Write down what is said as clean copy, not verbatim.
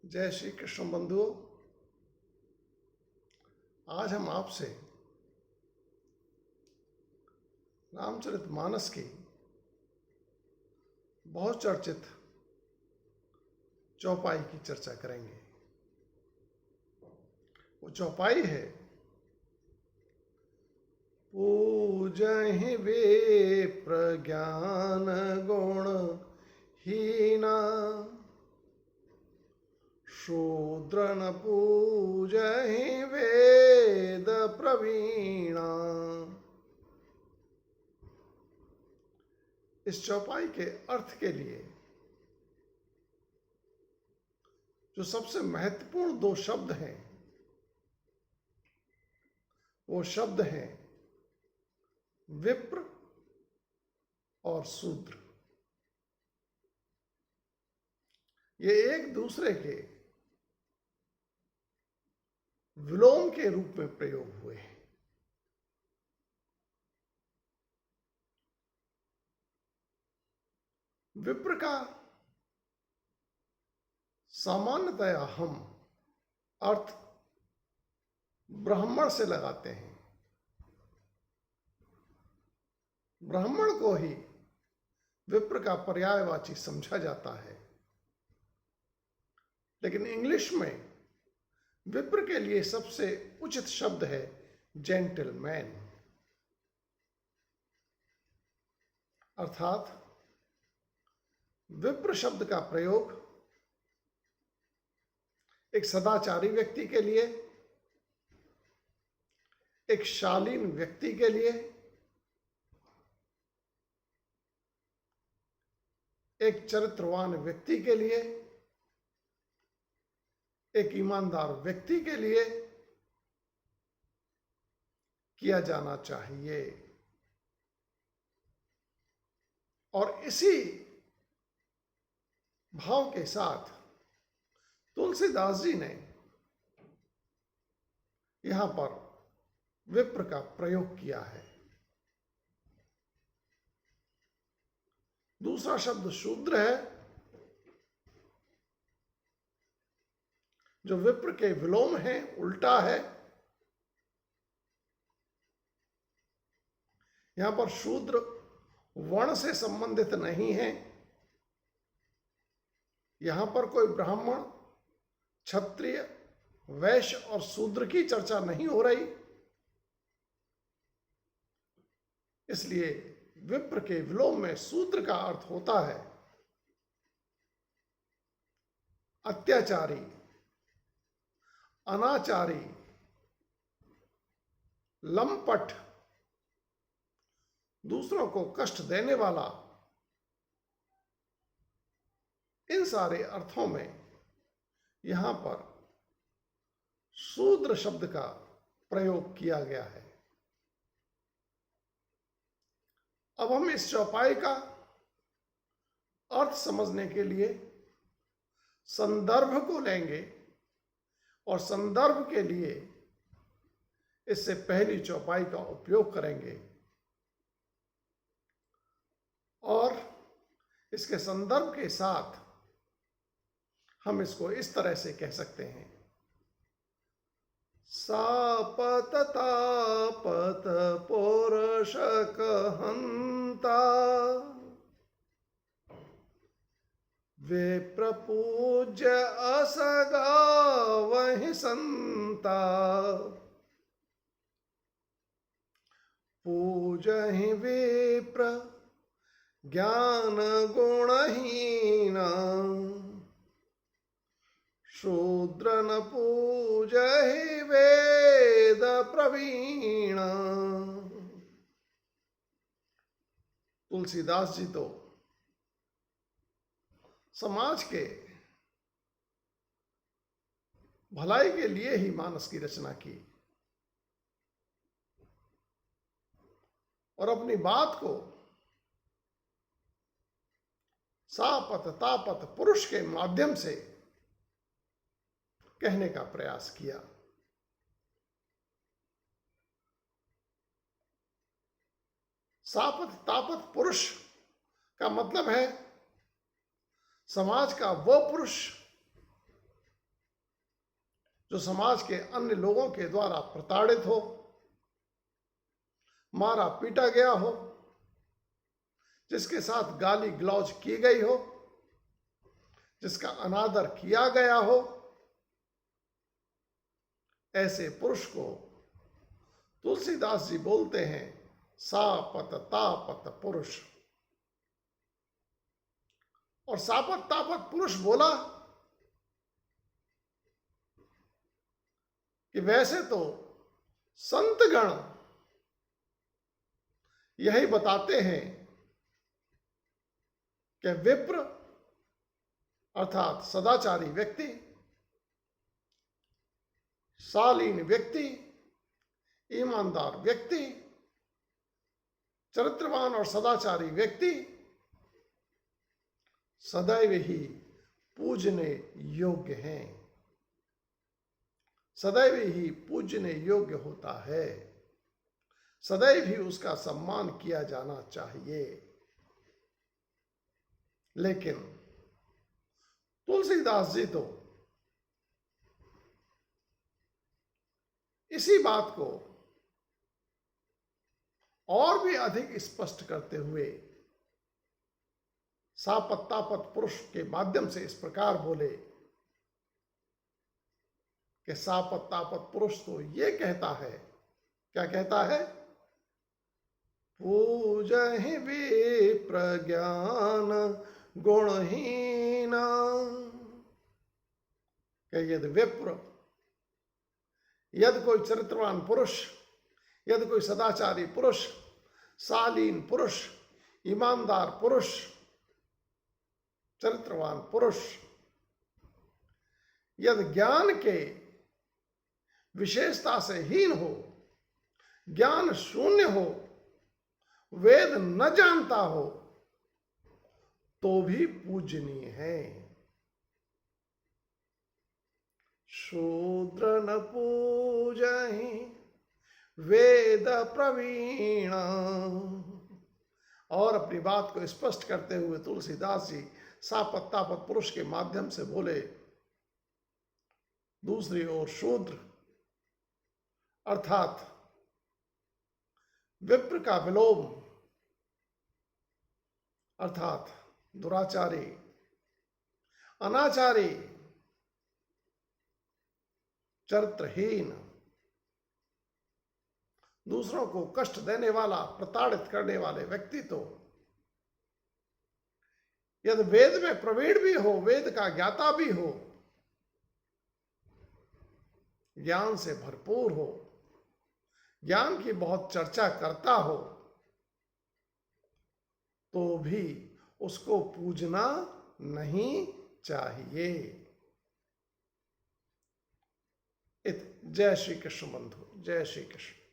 जय श्री कृष्ण बंधुओं। आज हम आपसे रामचरितमानस की बहुत चर्चित चौपाई की चर्चा करेंगे। वो चौपाई है, पूजहि विप्र ज्ञान गुण हीना, शूद्र न पूजहि वेद प्रवीणा। इस चौपाई के अर्थ के लिए जो सबसे महत्वपूर्ण दो शब्द हैं वो शब्द हैं विप्र और शूद्र। ये एक दूसरे के विलोम के रूप में प्रयोग हुए हैं। विप्र का सामान्यतया हम अर्थ ब्राह्मण से लगाते हैं। ब्राह्मण को ही विप्र का पर्यायवाची समझा जाता है, लेकिन इंग्लिश में विप्र के लिए सबसे उचित शब्द है जेंटलमैन। अर्थात विप्र शब्द का प्रयोग एक सदाचारी व्यक्ति के लिए, एक शालीन व्यक्ति के लिए, एक चरित्रवान व्यक्ति के लिए, एक ईमानदार व्यक्ति के लिए किया जाना चाहिए। और इसी भाव के साथ तुलसीदास जी ने यहां पर विप्र का प्रयोग किया है। दूसरा शब्द शूद्र है, जो विप्र के विलोम है, उल्टा है। यहां पर शूद्र वर्ण से संबंधित नहीं है। यहां पर कोई ब्राह्मण, क्षत्रिय, वैश्य और शूद्र की चर्चा नहीं हो रही। इसलिए विप्र के विलोम में शूद्र का अर्थ होता है अत्याचारी, अनाचारी, लंपट, दूसरों को कष्ट देने वाला। इन सारे अर्थों में यहां पर शूद्र शब्द का प्रयोग किया गया है। अब हम इस चौपाई का अर्थ समझने के लिए संदर्भ को लेंगे और संदर्भ के लिए इससे पहली चौपाई का उपयोग करेंगे। और इसके संदर्भ के साथ हम इसको इस तरह से कह सकते हैं, सापत तापत पोरशक हंता, विप्र पूज्य असगा वहि संता, पूजहि विप्र ज्ञान गुणहीना, शूद्र न पूजहि वेद प्रवीणा। तुलसीदास जी तो समाज के भलाई के लिए ही मानस की रचना की और अपनी बात को सापत तापत पुरुष के माध्यम से कहने का प्रयास किया। सापत तापत पुरुष का मतलब है समाज का वो पुरुष जो समाज के अन्य लोगों के द्वारा प्रताड़ित हो, मारा पीटा गया हो, जिसके साथ गाली गलौज की गई हो, जिसका अनादर किया गया हो, ऐसे पुरुष को तुलसीदास जी बोलते हैं सापत तापत पुरुष। और सापत तापत पुरुष बोला कि वैसे तो संतगण यही बताते हैं कि विप्र अर्थात सदाचारी व्यक्ति, शालीन व्यक्ति, ईमानदार व्यक्ति, चरित्रवान और सदाचारी व्यक्ति सदैव ही पूजने योग्य हैं, सदैव ही पूजने योग्य होता है, सदैव ही उसका सम्मान किया जाना चाहिए। लेकिन तुलसीदास जी तो इसी बात को और भी अधिक स्पष्ट करते हुए सापत तापत पुरुष के माध्यम से इस प्रकार बोले कि सापत तापत पुरुष तो ये कहता है, क्या कहता है? पूजहि विप्रज्ञान गुणहीना। यदि विप्र, यदि कोई चरित्रवान पुरुष, यदि कोई सदाचारी पुरुष, शालीन पुरुष, ईमानदार पुरुष, चरित्रवान पुरुष यदि ज्ञान के विशेषता से हीन हो, ज्ञान शून्य हो, वेद न जानता हो, तो भी पूजनीय है। शूद्र न पूजहि वेद प्रवीण। और अपनी बात को स्पष्ट करते हुए तुलसीदास जी सापत तापत पुरुष के माध्यम से बोले, दूसरी ओर शूद्र अर्थात विप्र का विलोम अर्थात दुराचारी, अनाचारी, चरित्रहीन, दूसरों को कष्ट देने वाला, प्रताड़ित करने वाले व्यक्ति तो यदि वेद में प्रवीण भी हो, वेद का ज्ञाता भी हो, ज्ञान से भरपूर हो, ज्ञान की बहुत चर्चा करता हो, तो भी उसको पूजना नहीं चाहिए। जय श्री कृष्ण बंधु, जय श्री कृष्ण।